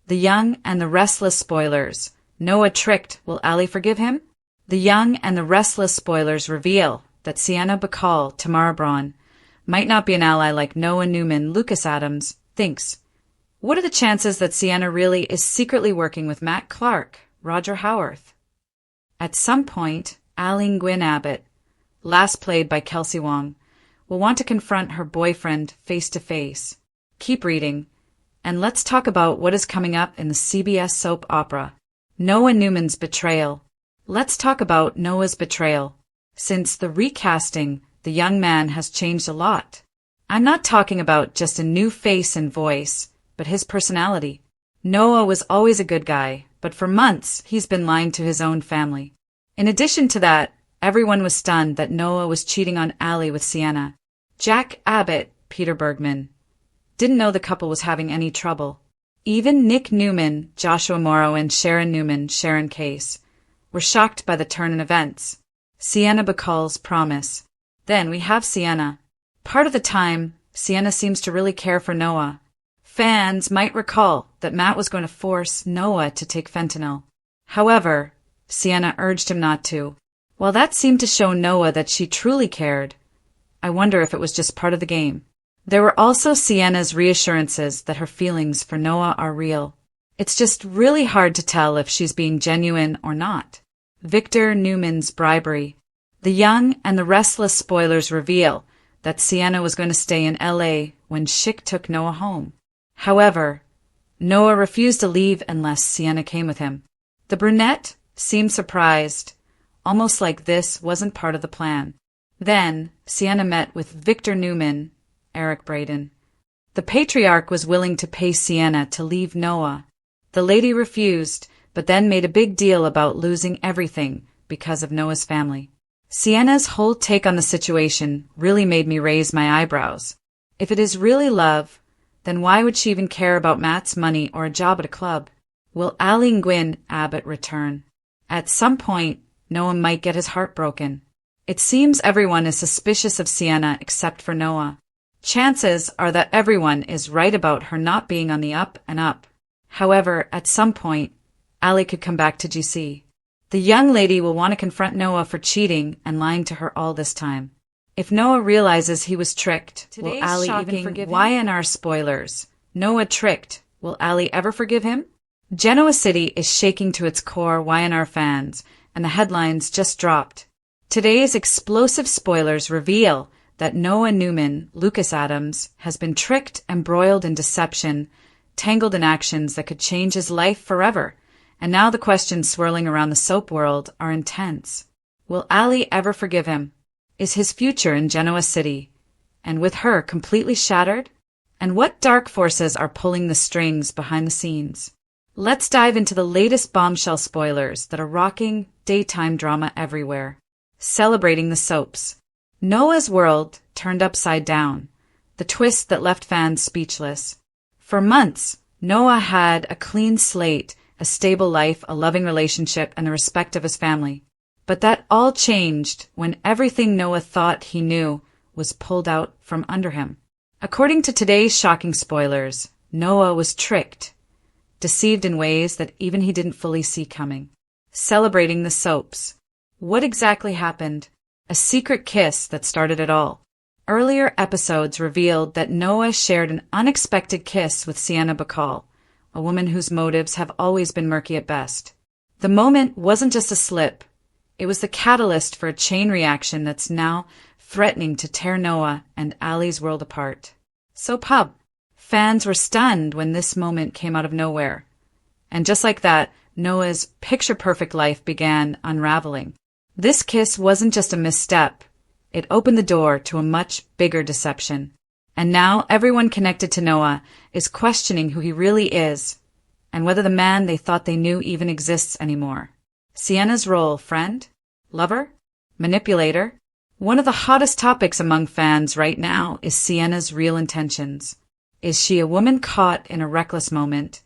The Young and the Restless spoilers. Noah tricked. Will Allie forgive him? The Young and the Restless spoilers reveal that Sienna Bacall, Tamara Braun, might not be an ally like Noah Newman Lucas Adams thinks. What are the chances that Sienna really is secretly working with Matt Clark, Roger Howarth? At some point, Allie Gwynn Abbott, last played by Kelsey Wong, will want to confront her boyfriend face to face. Keep reading, and let's talk about what is coming up in the CBS soap opera, Noah Newman's Betrayal. Let's talk about Noah's betrayal. Since the recasting, the young man has changed a lot. I'm not talking about just a new face and voice, but his personality. Noah was always a good guy, but for months he's been lying to his own family. In addition to that, everyone was stunned that Noah was cheating on Allie with Sienna. Jack Abbott, Peter Bergman, didn't know the couple was having any trouble. Even Nick Newman, Joshua Morrow, and Sharon Newman, Sharon Case, were shocked by the turn in events. Sienna Bacall's promise. Then we have Sienna. Part of the time, Sienna seems to really care for Noah. Fans might recall that Matt was going to force Noah to take fentanyl. However, Sienna urged him not to. While that seemed to show Noah that she truly cared, I wonder if it was just part of the game. There were also Sienna's reassurances that her feelings for Noah are real. It's just really hard to tell if she's being genuine or not. Victor Newman's bribery. The Young and the Restless spoilers reveal that Sienna was going to stay in LA when Schick took Noah home. However, Noah refused to leave unless Sienna came with him. The brunette seemed surprised, almost like this wasn't part of the plan. Then, Sienna met with Victor Newman, Eric Braeden. The patriarch was willing to pay Sienna to leave Noah. The lady refused, but then made a big deal about losing everything because of Noah's family. Sienna's whole take on the situation really made me raise my eyebrows. If it is really love, then why would she even care about Matt's money or a job at a club? Will Allie Gwynn Abbott return? At some point, Noah might get his heart broken. It seems everyone is suspicious of Sienna except for Noah. Chances are that everyone is right about her not being on the up and up. However, at some point, Allie could come back to GC. The young lady will want to confront Noah for cheating and lying to her all this time. If Noah realizes he was tricked, will Allie even forgive him? YNR spoilers. Noah tricked. Will Allie ever forgive him? Genoa City is shaking to its core, YNR fans, and the headlines just dropped. Today's explosive spoilers reveal that Noah Newman, Lucas Adams, has been tricked, embroiled in deception, tangled in actions that could change his life forever. And now the questions swirling around the soap world are intense. Will Allie ever forgive him? Is his future in Genoa City, and with her completely shattered? And what dark forces are pulling the strings behind the scenes? Let's dive into the latest bombshell spoilers that are rocking daytime drama everywhere. Celebrating the soaps. Noah's world turned upside down. The twist that left fans speechless. For months, Noah had a clean slate, a stable life, a loving relationship, and the respect of his family. But that all changed when everything Noah thought he knew was pulled out from under him. According to today's shocking spoilers, Noah was tricked, deceived in ways that even he didn't fully see coming. Celebrating the soaps. What exactly happened? A secret kiss that started it all. Earlier episodes revealed that Noah shared an unexpected kiss with Sienna Bacall, a woman whose motives have always been murky at best. The moment wasn't just a slip. It was the catalyst for a chain reaction that's now threatening to tear Noah and Allie's world apart. So fans were stunned when this moment came out of nowhere. And just like that, Noah's picture-perfect life began unraveling. This kiss wasn't just a misstep. It opened the door to a much bigger deception. And now everyone connected to Noah is questioning who he really is and whether the man they thought they knew even exists anymore. Sienna's role, friend? Lover? Manipulator? One of the hottest topics among fans right now is Sienna's real intentions. Is she a woman caught in a reckless moment?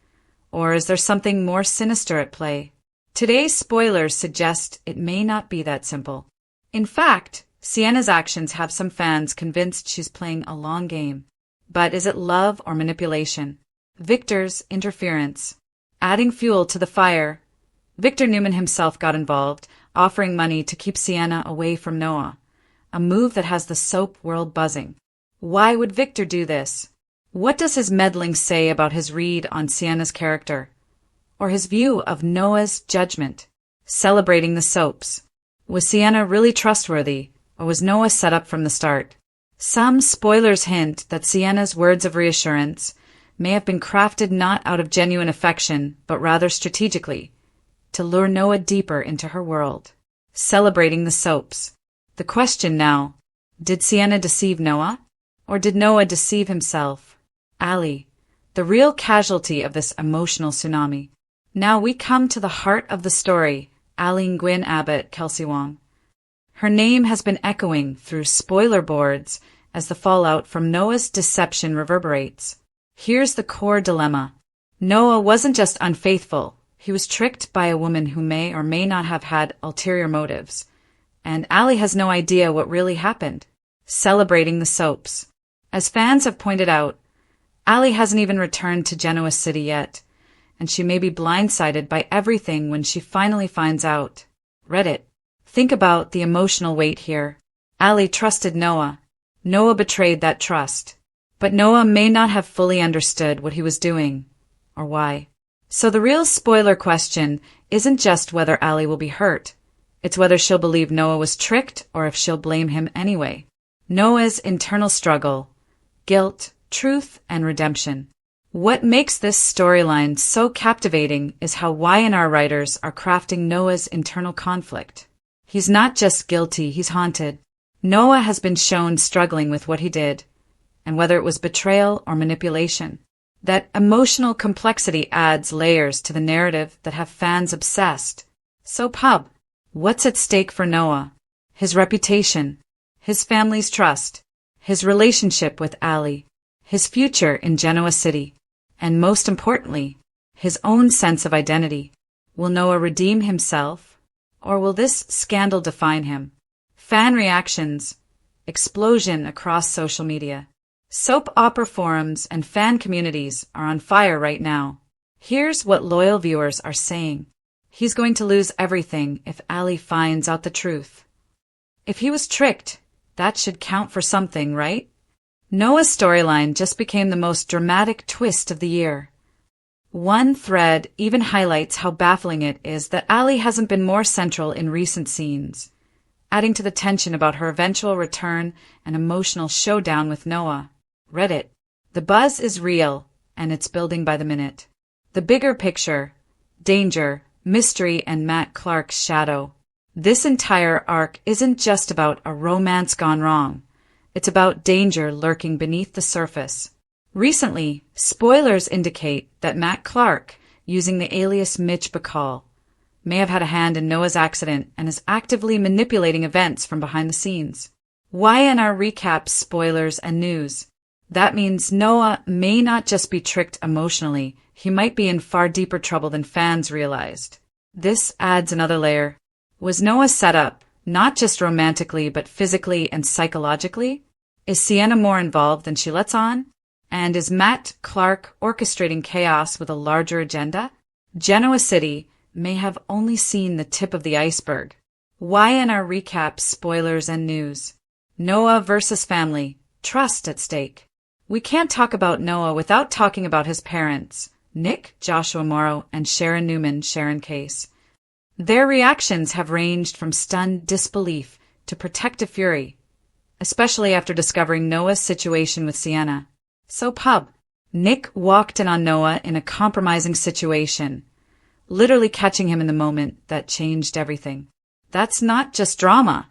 Or is there something more sinister at play? Today's spoilers suggest it may not be that simple. In fact, Sienna's actions have some fans convinced she's playing a long game. But is it love or manipulation? Victor's interference. Adding fuel to the fire, Victor Newman himself got involved, offering money to keep Sienna away from Noah, a move that has the soap world buzzing. Why would Victor do this? What does his meddling say about his read on Sienna's character? Or his view of Noah's judgment? Celebrating the soaps. Was Sienna really trustworthy, or was Noah set up from the start? Some spoilers hint that Sienna's words of reassurance may have been crafted not out of genuine affection, but rather strategically, to lure Noah deeper into her world. Celebrating the soaps. The question now, did Sienna deceive Noah? Or did Noah deceive himself? Allie, the real casualty of this emotional tsunami. Now we come to the heart of the story, Allie Nguyen Abbott Kelsey Wong. Her name has been echoing through spoiler boards as the fallout from Noah's deception reverberates. Here's the core dilemma. Noah wasn't just unfaithful, he was tricked by a woman who may or may not have had ulterior motives. And Allie has no idea what really happened. Celebrating the soaps. As fans have pointed out, Allie hasn't even returned to Genoa City yet, and she may be blindsided by everything when she finally finds out. Reddit. Think about the emotional weight here. Allie trusted Noah. Noah betrayed that trust. But Noah may not have fully understood what he was doing, or why. So the real spoiler question isn't just whether Allie will be hurt. It's whether she'll believe Noah was tricked or if she'll blame him anyway. Noah's internal struggle, guilt, truth, and redemption. What makes this storyline so captivating is how Y&R writers are crafting Noah's internal conflict. He's not just guilty, he's haunted. Noah has been shown struggling with what he did, and whether it was betrayal or manipulation. That emotional complexity adds layers to the narrative that have fans obsessed. So Pub, what's at stake for Noah? His reputation, his family's trust, his relationship with Allie, his future in Genoa City, and most importantly, his own sense of identity. Will Noah redeem himself, or will this scandal define him? Fan reactions, explosion across social media. Soap opera forums and fan communities are on fire right now. Here's what loyal viewers are saying. He's going to lose everything if Allie finds out the truth. If he was tricked, that should count for something, right? Noah's storyline just became the most dramatic twist of the year. One thread even highlights how baffling it is that Allie hasn't been more central in recent scenes, adding to the tension about her eventual return and emotional showdown with Noah. Reddit. The buzz is real, and it's building by the minute. The bigger picture, danger, mystery, and Matt Clark's shadow. This entire arc isn't just about a romance gone wrong. It's about danger lurking beneath the surface. Recently, spoilers indicate that Matt Clark, using the alias Mitch Bacall, may have had a hand in Noah's accident and is actively manipulating events from behind the scenes. Y&R recaps spoilers and news. That means Noah may not just be tricked emotionally, he might be in far deeper trouble than fans realized. This adds another layer. Was Noah set up, not just romantically but physically and psychologically? Is Sienna more involved than she lets on? And is Matt Clark orchestrating chaos with a larger agenda? Genoa City may have only seen the tip of the iceberg. Y&R recaps spoilers and news. Noah versus family, trust at stake. We can't talk about Noah without talking about his parents, Nick, Joshua Morrow, and Sharon Newman, Sharon Case. Their reactions have ranged from stunned disbelief to protective fury, especially after discovering Noah's situation with Sienna. So Pub, Nick walked in on Noah in a compromising situation, literally catching him in the moment that changed everything. That's not just drama.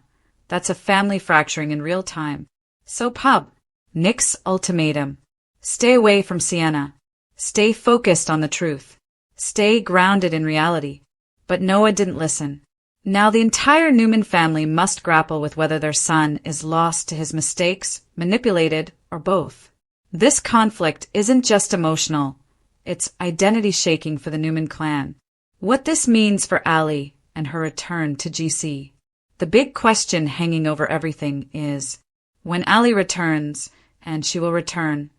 That's a family fracturing in real time. So Pub, Nick's ultimatum. Stay away from Sienna. Stay focused on the truth. Stay grounded in reality. But Noah didn't listen. Now the entire Newman family must grapple with whether their son is lost to his mistakes, manipulated, or both. This conflict isn't just emotional. It's identity-shaking for the Newman clan. What this means for Allie and her return to GC. The big question hanging over everything is, when Allie returns, and she will return,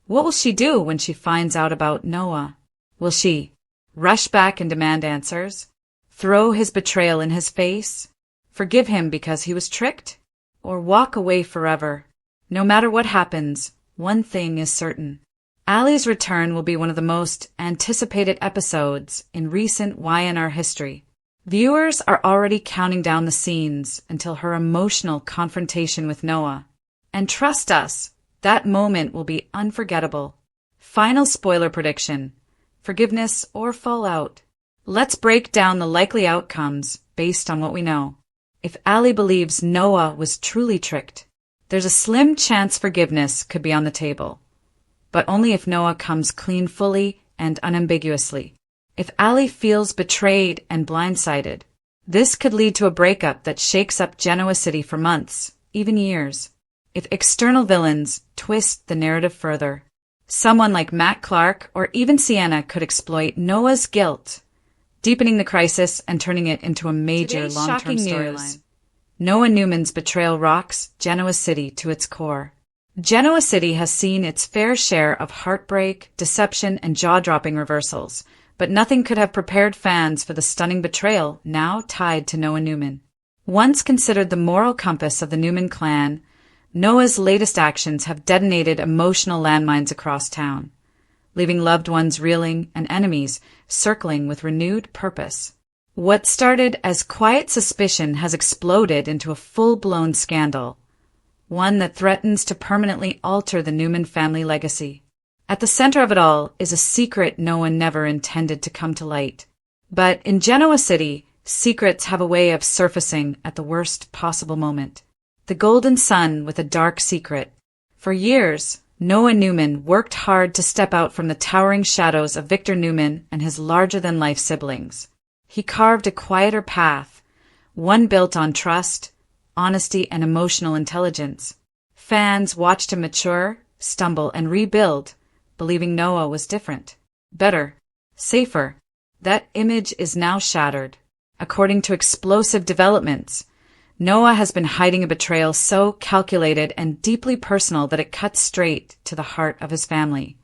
what will she do when she finds out about Noah? Will she Rush back and demand answers? Throw his betrayal in his face? Forgive him because he was tricked? Or walk away forever? No matter what happens, one thing is certain. Allie's return will be one of the most anticipated episodes in recent YNR history. Viewers are already counting down the scenes until her emotional confrontation with Noah. And trust us, that moment will be unforgettable. Final spoiler prediction: forgiveness or fallout? Let's break down the likely outcomes based on what we know. If Allie believes Noah was truly tricked, there's a slim chance forgiveness could be on the table. But only if Noah comes clean fully and unambiguously. If Allie feels betrayed and blindsided, this could lead to a breakup that shakes up Genoa City for months, even years. If external villains twist the narrative further, someone like Matt Clark or even Sienna could exploit Noah's guilt, deepening the crisis and turning it into a major long-term storyline. Noah Newman's betrayal rocks Genoa City to its core. Genoa City has seen its fair share of heartbreak, deception, and jaw-dropping reversals, but nothing could have prepared fans for the stunning betrayal now tied to Noah Newman. Once considered the moral compass of the Newman clan, Noah's latest actions have detonated emotional landmines across town, leaving loved ones reeling and enemies circling with renewed purpose. What started as quiet suspicion has exploded into a full-blown scandal, one that threatens to permanently alter the Newman family legacy. At the center of it all is a secret no one never intended to come to light. But in Genoa City, secrets have a way of surfacing at the worst possible moment. The golden sun with a dark secret. For years, Noah Newman worked hard to step out from the towering shadows of Victor Newman and his larger-than-life siblings. He carved a quieter path, one built on trust, honesty, and emotional intelligence. Fans watched him mature, stumble, and rebuild, believing Noah was different, better, safer. That image is now shattered. According to explosive developments, Noah has been hiding a betrayal so calculated and deeply personal that it cuts straight to the heart of his family,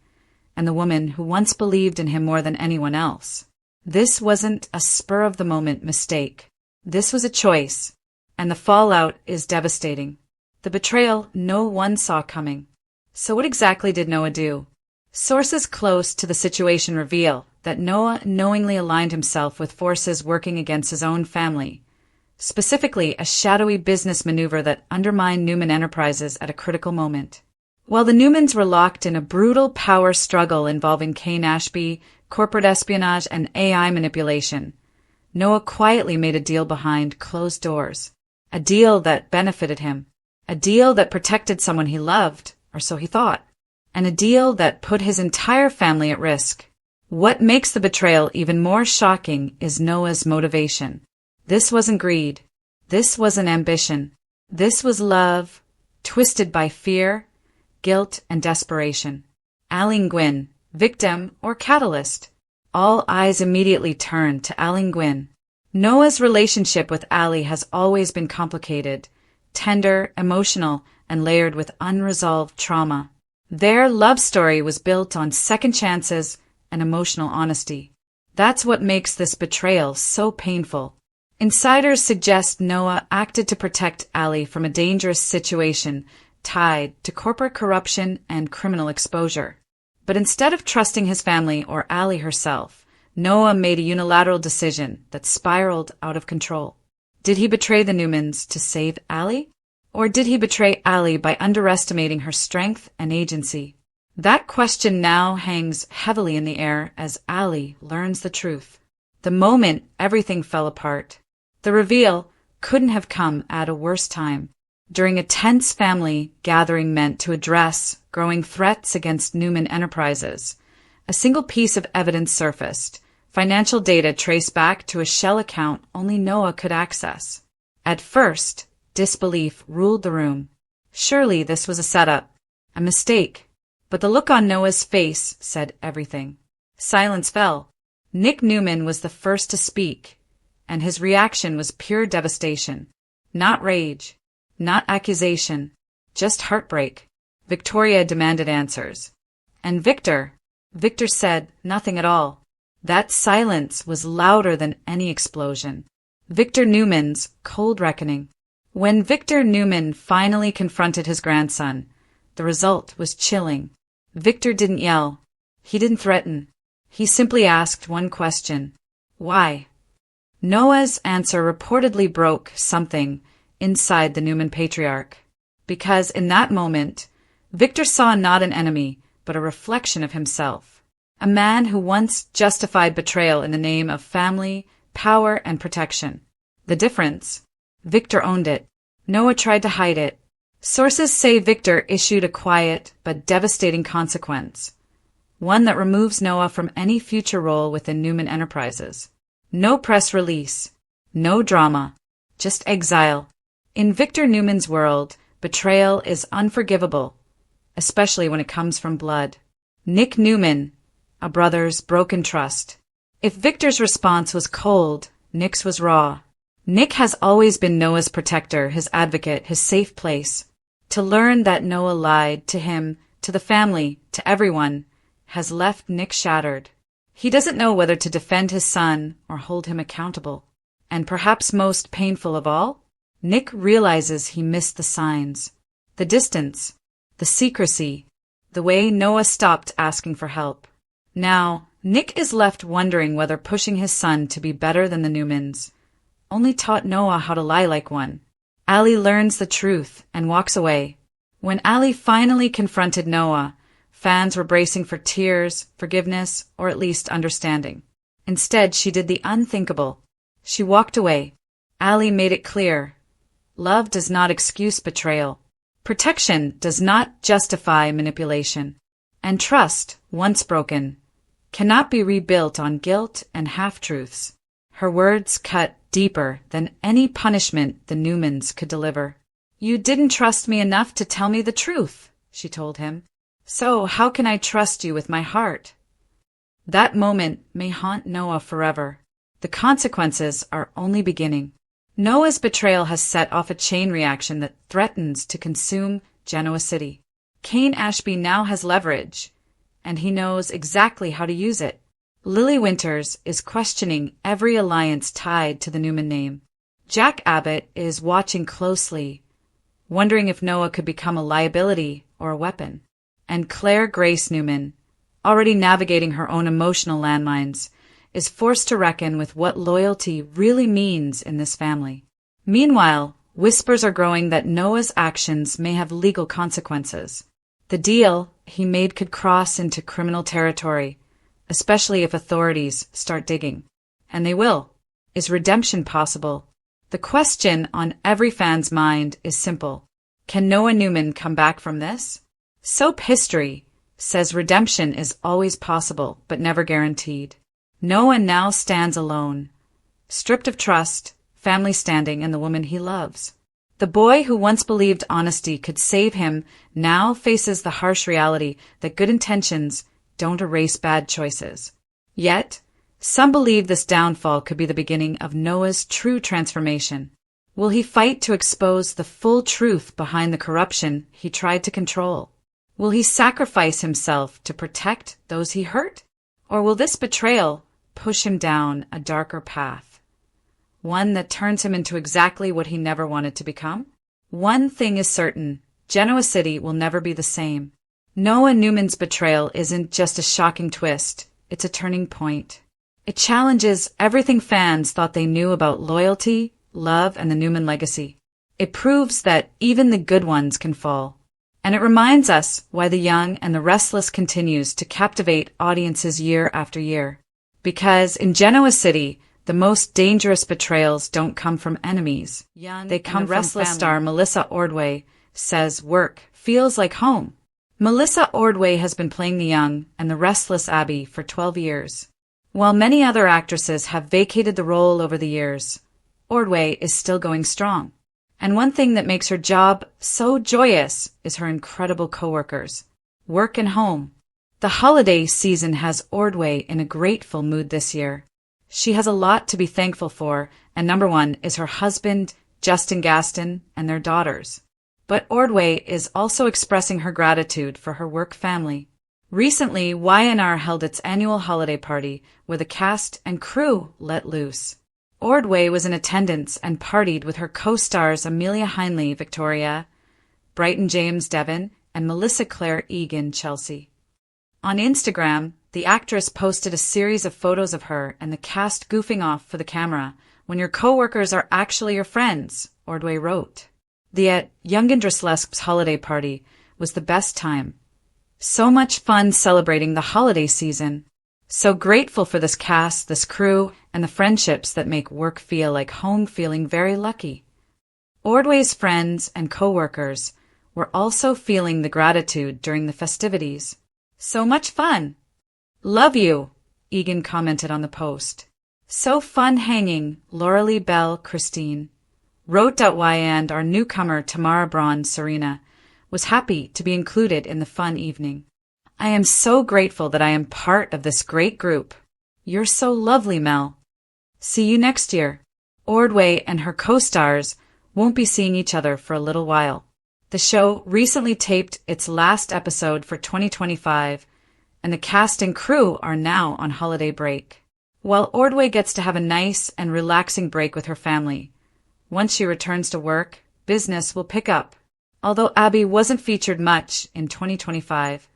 and the woman who once believed in him more than anyone else. This wasn't a spur-of-the-moment mistake. This was a choice, and the fallout is devastating. The betrayal no one saw coming. So what exactly did Noah do? Sources close to the situation reveal that Noah knowingly aligned himself with forces working against his own family, specifically a shadowy business maneuver that undermined Newman Enterprises at a critical moment. While the Newmans were locked in a brutal power struggle involving Kane Ashby, corporate espionage, and AI manipulation, Noah quietly made a deal behind closed doors. A deal that benefited him. A deal that protected someone he loved, or so he thought. And a deal that put his entire family at risk. What makes the betrayal even more shocking is Noah's motivation. This wasn't greed. This wasn't ambition. This was love, twisted by fear, guilt, and desperation. Allie Gwynn, victim or catalyst? All eyes immediately turned to Allie Gwynn. Noah's relationship with Allie has always been complicated, tender, emotional, and layered with unresolved trauma. Their love story was built on second chances and emotional honesty. That's what makes this betrayal so painful. Insiders suggest Noah acted to protect Allie from a dangerous situation tied to corporate corruption and criminal exposure. But instead of trusting his family or Allie herself, Noah made a unilateral decision that spiraled out of control. Did he betray the Newmans to save Allie? Or did he betray Allie by underestimating her strength and agency? That question now hangs heavily in the air as Allie learns the truth. The moment everything fell apart. The reveal couldn't have come at a worse time. During a tense family gathering meant to address growing threats against Newman Enterprises, a single piece of evidence surfaced, financial data traced back to a shell account only Noah could access. At first, disbelief ruled the room. Surely this was a setup, a mistake. But the look on Noah's face said everything. Silence fell. Nick Newman was the first to speak, and his reaction was pure devastation. Not rage, not accusation, just heartbreak. Victoria demanded answers. And Victor said nothing at all. That silence was louder than any explosion. Victor Newman's cold reckoning. When Victor Newman finally confronted his grandson, the result was chilling. Victor didn't yell. He didn't threaten. He simply asked one question. Why? Noah's answer reportedly broke something inside the Newman patriarch. Because in that moment, Victor saw not an enemy, but a reflection of himself. A man who once justified betrayal in the name of family, power, and protection. The difference? Victor owned it. Noah tried to hide it. Sources say Victor issued a quiet but devastating consequence. One that removes Noah from any future role within Newman Enterprises. No press release. No drama. Just exile. In Victor Newman's world, betrayal is unforgivable, especially when it comes from blood. Nick Newman, a brother's broken trust. If Victor's response was cold, Nick's was raw. Nick has always been Noah's protector, his advocate, his safe place. To learn that Noah lied to him, to the family, to everyone, has left Nick shattered. He doesn't know whether to defend his son or hold him accountable. And perhaps most painful of all, Nick realizes he missed the signs. The distance, the secrecy, the way Noah stopped asking for help. Now, Nick is left wondering whether pushing his son to be better than the Newmans only taught Noah how to lie like one. Allie learns the truth and walks away. When Allie finally confronted Noah, fans were bracing for tears, forgiveness, or at least understanding. Instead, she did the unthinkable. She walked away. Allie made it clear. Love does not excuse betrayal. Protection does not justify manipulation. And trust, once broken, cannot be rebuilt on guilt and half-truths. Her words cut deeper than any punishment the Newmans could deliver. You didn't trust me enough to tell me the truth, she told him. So how can I trust you with my heart? That moment may haunt Noah forever. The consequences are only beginning. Noah's betrayal has set off a chain reaction that threatens to consume Genoa City. Cain Ashby now has leverage, and he knows exactly how to use it. Lily Winters is questioning every alliance tied to the Newman name. Jack Abbott is watching closely, wondering if Noah could become a liability or a weapon. And Claire Grace Newman, already navigating her own emotional landmines, is forced to reckon with what loyalty really means in this family. Meanwhile, whispers are growing that Noah's actions may have legal consequences. The deal he made could cross into criminal territory, especially if authorities start digging. And they will. Is redemption possible? The question on every fan's mind is simple. Can Noah Newman come back from this? Soap history says redemption is always possible, but never guaranteed. Noah now stands alone, stripped of trust, family standing, and the woman he loves. The boy who once believed honesty could save him now faces the harsh reality that good intentions don't erase bad choices. Yet, some believe this downfall could be the beginning of Noah's true transformation. Will he fight to expose the full truth behind the corruption he tried to control? Will he sacrifice himself to protect those he hurt? Or will this betrayal push him down a darker path? One that turns him into exactly what he never wanted to become? One thing is certain, Genoa City will never be the same. Noah Newman's betrayal isn't just a shocking twist, it's a turning point. It challenges everything fans thought they knew about loyalty, love, and the Newman legacy. It proves that even the good ones can fall. And it reminds us why The Young and the Restless continues to captivate audiences year after year. Because in Genoa City, the most dangerous betrayals don't come from enemies. They come from Restless star Melissa Ordway says work feels like home. Melissa Ordway has been playing the young and the restless Abby for 12 years. While many other actresses have vacated the role over the years, Ordway is still going strong. And one thing that makes her job so joyous is her incredible coworkers. Work and home. The holiday season has Ordway in a grateful mood this year. She has a lot to be thankful for, and number one is her husband, Justin Gaston, and their daughters. But Ordway is also expressing her gratitude for her work family. Recently, YNR held its annual holiday party where the cast and crew let loose. Ordway was in attendance and partied with her co-stars Amelia Heinle, Victoria, Brighton James Devon, and Melissa Claire Egan Chelsea. On Instagram, the actress posted a series of photos of her and the cast goofing off for the camera when your co-workers are actually your friends, Ordway wrote. The YoungAndTheRestless holiday party was the best time. So much fun celebrating the holiday season. So grateful for this cast, this crew, and the friendships that make work feel like home, feeling very lucky. Ordway's friends and co-workers were also feeling the gratitude during the festivities. So much fun. Love you, Egan commented on the post. So fun hanging, Lauralee Bell Christine. Wrote out and our newcomer Tamara Braun Serena was happy to be included in the fun evening. I am so grateful that I am part of this great group. You're so lovely, Mel. See you next year. Ordway and her co-stars won't be seeing each other for a little while. The show recently taped its last episode for 2025, and the cast and crew are now on holiday break. While Ordway gets to have a nice and relaxing break with her family, once she returns to work, business will pick up. Although Abby wasn't featured much in 2025,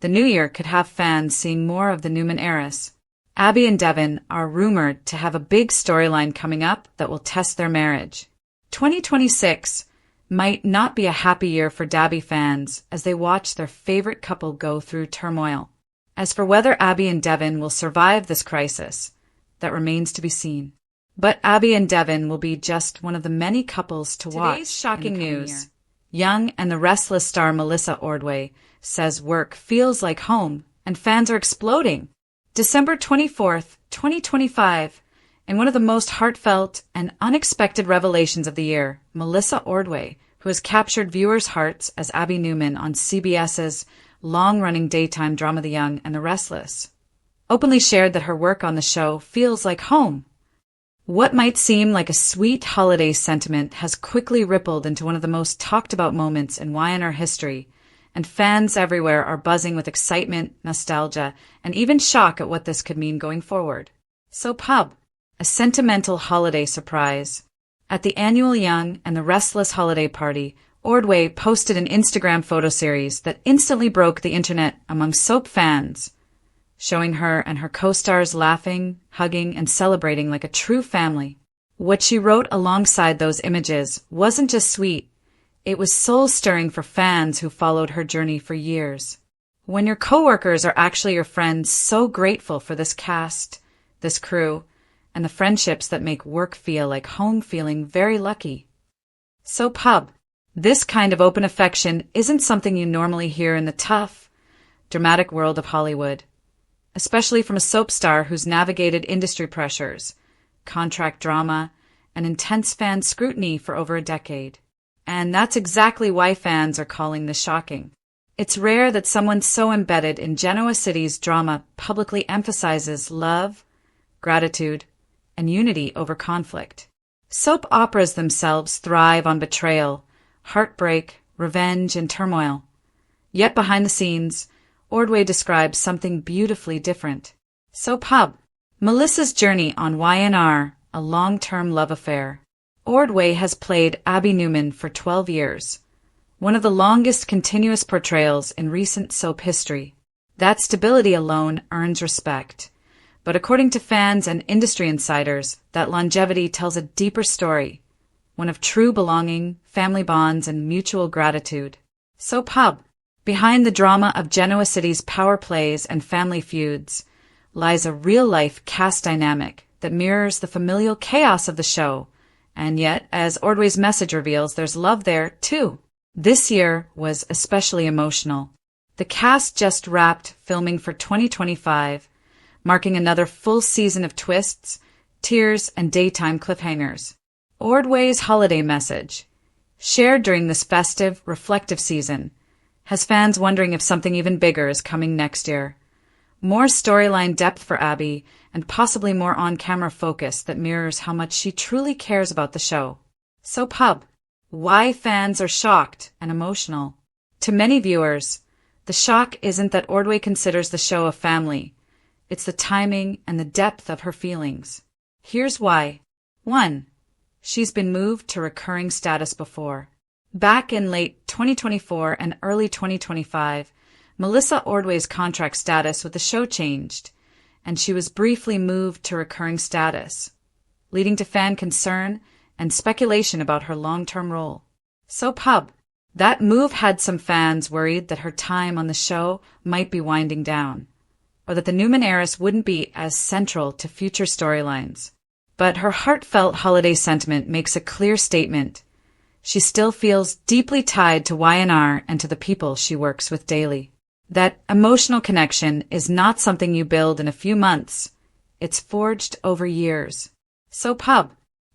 the new year could have fans seeing more of the Newman heiress. Abby and Devon are rumored to have a big storyline coming up that will test their marriage. 2026 might not be a happy year for Dabby fans as they watch their favorite couple go through turmoil. As for whether Abby and Devon will survive this crisis, that remains to be seen. But Abby and Devon will be just one of the many couples to watch. Today's shocking news. Young and the Restless star Melissa Ordway says work feels like home and fans are exploding. December 24th, 2025. In one of the most heartfelt and unexpected revelations of the year, Melissa Ordway, who has captured viewers' hearts as Abby Newman on CBS's long-running daytime drama The Young and the Restless, openly shared that her work on the show feels like home. What might seem like a sweet holiday sentiment has quickly rippled into one of the most talked-about moments in YNR history, and fans everywhere are buzzing with excitement, nostalgia, and even shock at what this could mean going forward. So Pub, a sentimental holiday surprise. At the annual Young and the Restless holiday party, Ordway posted an Instagram photo series that instantly broke the internet among soap fans, showing her and her co-stars laughing, hugging, and celebrating like a true family. What she wrote alongside those images wasn't just sweet, it was soul-stirring for fans who followed her journey for years. When your coworkers are actually your friends, so grateful for this cast, this crew, and the friendships that make work feel like home, feeling very lucky. So Pub, this kind of open affection isn't something you normally hear in the tough, dramatic world of Hollywood, especially from a soap star who's navigated industry pressures, contract drama, and intense fan scrutiny for over a decade. And that's exactly why fans are calling this shocking. It's rare that someone so embedded in Genoa City's drama publicly emphasizes love, gratitude, and unity over conflict. Soap operas themselves thrive on betrayal, heartbreak, revenge, and turmoil. Yet behind the scenes, Ordway describes something beautifully different. So Pub, Melissa's journey on YNR, a long-term love affair. Ordway has played Abby Newman for 12 years, one of the longest continuous portrayals in recent soap history. That stability alone earns respect. But according to fans and industry insiders, that longevity tells a deeper story, one of true belonging, family bonds, and mutual gratitude. So Pub, behind the drama of Genoa City's power plays and family feuds lies a real-life cast dynamic that mirrors the familial chaos of the show, and yet, as Ordway's message reveals, there's love there, too. This year was especially emotional. The cast just wrapped filming for 2025, marking another full season of twists, tears, and daytime cliffhangers. Ordway's holiday message, shared during this festive, reflective season, has fans wondering if something even bigger is coming next year. More storyline depth for Abby, and possibly more on-camera focus that mirrors how much she truly cares about the show. So Pub, why fans are shocked and emotional. To many viewers, The shock isn't that Ordway considers the show a family. It's the timing and the depth of her feelings. Here's why. 1. She's been moved to recurring status before. Back in late 2024 and early 2025, Melissa Ordway's contract status with the show changed, and she was briefly moved to recurring status, leading to fan concern and speculation about her long-term role. So pub. That move had some fans worried that her time on the show might be winding down, or that the Newman heiress wouldn't be as central to future storylines. But her heartfelt holiday sentiment makes a clear statement. She still feels deeply tied to Y&R and to the people she works with daily. That emotional connection is not something you build in a few months. It's forged over years. So pub.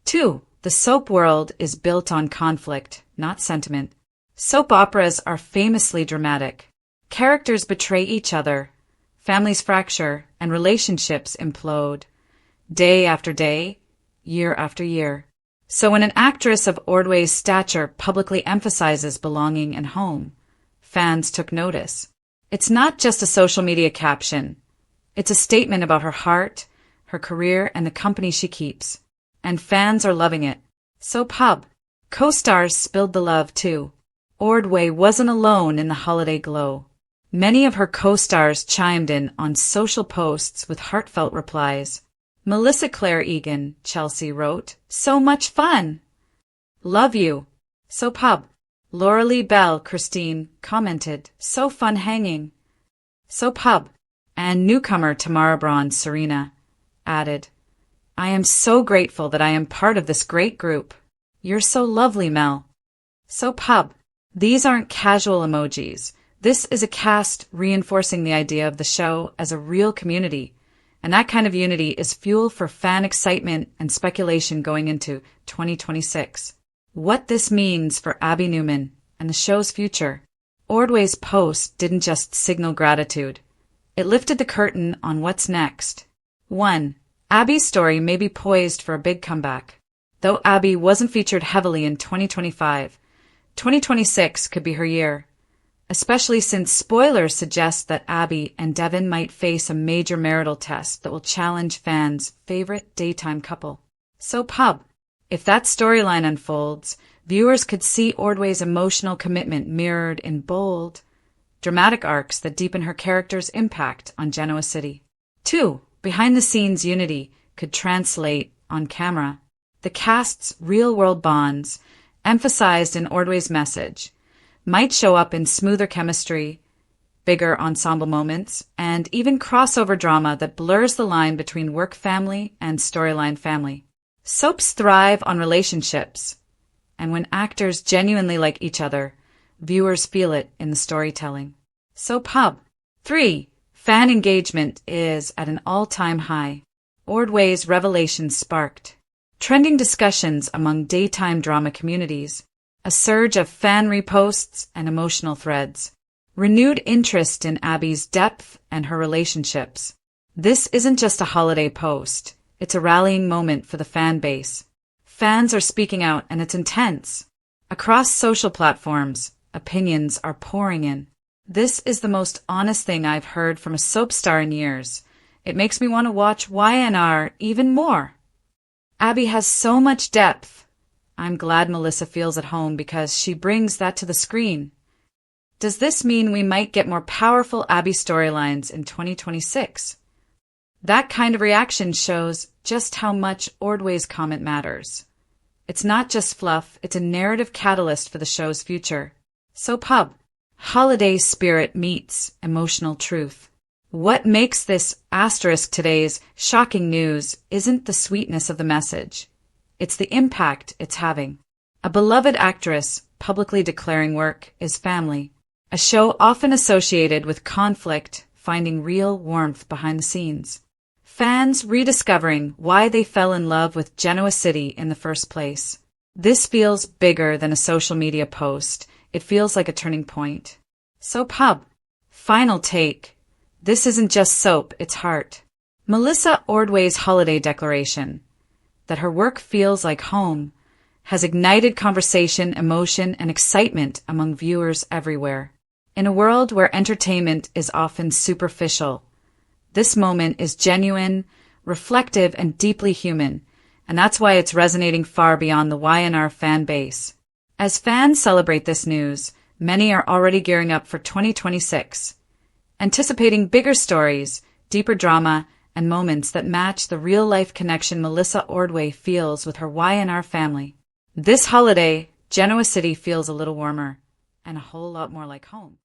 2. The soap world is built on conflict, not sentiment. Soap operas are famously dramatic. Characters betray each other, families fracture, and relationships implode. Day after day, year after year. So when an actress of Ordway's stature publicly emphasizes belonging and home, fans took notice. It's not just a social media caption. It's a statement about her heart, her career, and the company she keeps. And fans are loving it. So pub. Co-stars spilled the love too. Ordway wasn't alone in the holiday glow. Many of her co-stars chimed in on social posts with heartfelt replies. Melissa Claire Egan, Chelsea, wrote, "So much fun! Love you." So pub. Laura Lee Bell, Christine, commented, "So fun hanging." So pub. And newcomer Tamara Braun, Serena, added, "I am so grateful that I am part of this great group. You're so lovely, Mel." So pub. These aren't casual emojis. This is a cast reinforcing the idea of the show as a real community. And that kind of unity is fuel for fan excitement and speculation going into 2026. What this means for Abby Newman and the show's future. Ordway's post didn't just signal gratitude. It lifted the curtain on what's next. 1. Abby's story may be poised for a big comeback. Though Abby wasn't featured heavily in 2025, 2026 could be her year, especially since spoilers suggest that Abby and Devin might face a major marital test that will challenge fans' favorite daytime couple. So pub. If that storyline unfolds, viewers could see Ordway's emotional commitment mirrored in bold, dramatic arcs that deepen her character's impact on Genoa City. 2. Behind-the-scenes unity could translate on camera. The cast's real-world bonds, emphasized in Ordway's message, might show up in smoother chemistry, bigger ensemble moments, and even crossover drama that blurs the line between work family and storyline family. Soaps thrive on relationships, and when actors genuinely like each other, viewers feel it in the storytelling. So pub. 3. Fan engagement is at an all-time high. Ordway's revelation sparked trending discussions among daytime drama communities, a surge of fan reposts and emotional threads, renewed interest in Abby's depth and her relationships. This isn't just a holiday post. It's a rallying moment for the fan base. Fans are speaking out and it's intense. Across social platforms, opinions are pouring in. This is the most honest thing I've heard from a soap star in years. It makes me want to watch Y&R even more. Abby has so much depth. I'm glad Melissa feels at home because she brings that to the screen. Does this mean we might get more powerful Abby storylines in 2026? That kind of reaction shows just how much Ordway's comment matters. It's not just fluff, it's a narrative catalyst for the show's future. So pub. Holiday spirit meets emotional truth. What makes this asterisk today's shocking news isn't the sweetness of the message. It's the impact it's having. A beloved actress publicly declaring work is family. A show often associated with conflict finding real warmth behind the scenes. Fans rediscovering why they fell in love with Genoa City in the first place. This feels bigger than a social media post. It feels like a turning point. So pub. Final take. This isn't just soap, it's heart. Melissa Ordway's holiday declaration, that her work feels like home, has ignited conversation, emotion, and excitement among viewers everywhere. In a world where entertainment is often superficial, this moment is genuine, reflective, and deeply human, and that's why it's resonating far beyond the Y&R fan base. As fans celebrate this news, many are already gearing up for 2026, anticipating bigger stories, deeper drama, and moments that match the real-life connection Melissa Ordway feels with her Y&R family. This holiday, Genoa City feels a little warmer and a whole lot more like home.